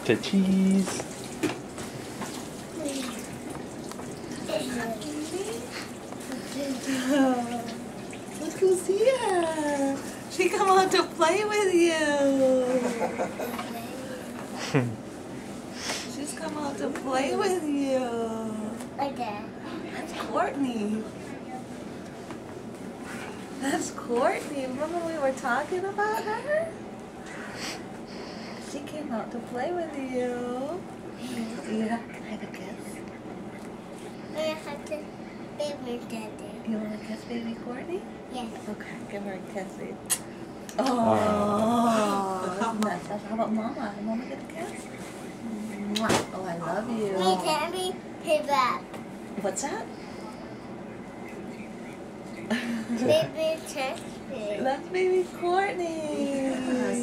to cheese. Look who's here. She come out to play with you. She's come out to play with you. Okay. That's Courtney. That's Courtney. Remember we were talking about her? She came out to play with you. Yeah, can I have a kiss? I have to baby daddy. You want to kiss baby Courtney? Yes. Okay, give her a kiss. Oh, isn't that special? How about Mama? Mama get a kiss? Mwah. Oh, I love Me, you. Daddy, hit back. What's that? Baby, touch me. That's baby Courtney.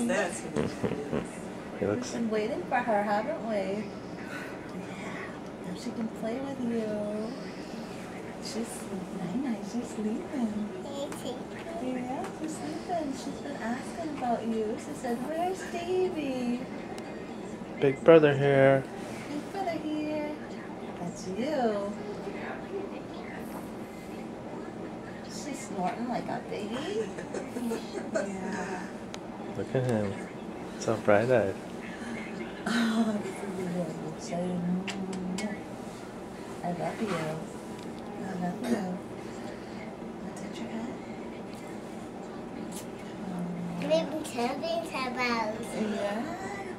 That's He We've looks. been waiting for her, haven't we? Yeah. Now she can play with you. She's nice. She's sleeping. Yeah, she's sleeping. She's been asking about you. She said, "Where's Davey?" Big brother here. Big brother here. That's you. She's snorting like a baby. Yeah. Look at him. So bright-eyed. Oh, this is really exciting. I love you. I love you. Wanna touch your head? Baby, Daddy, about. Yeah,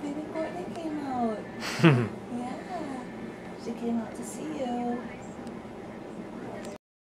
baby Courtney came out. Yeah, she came out to see you.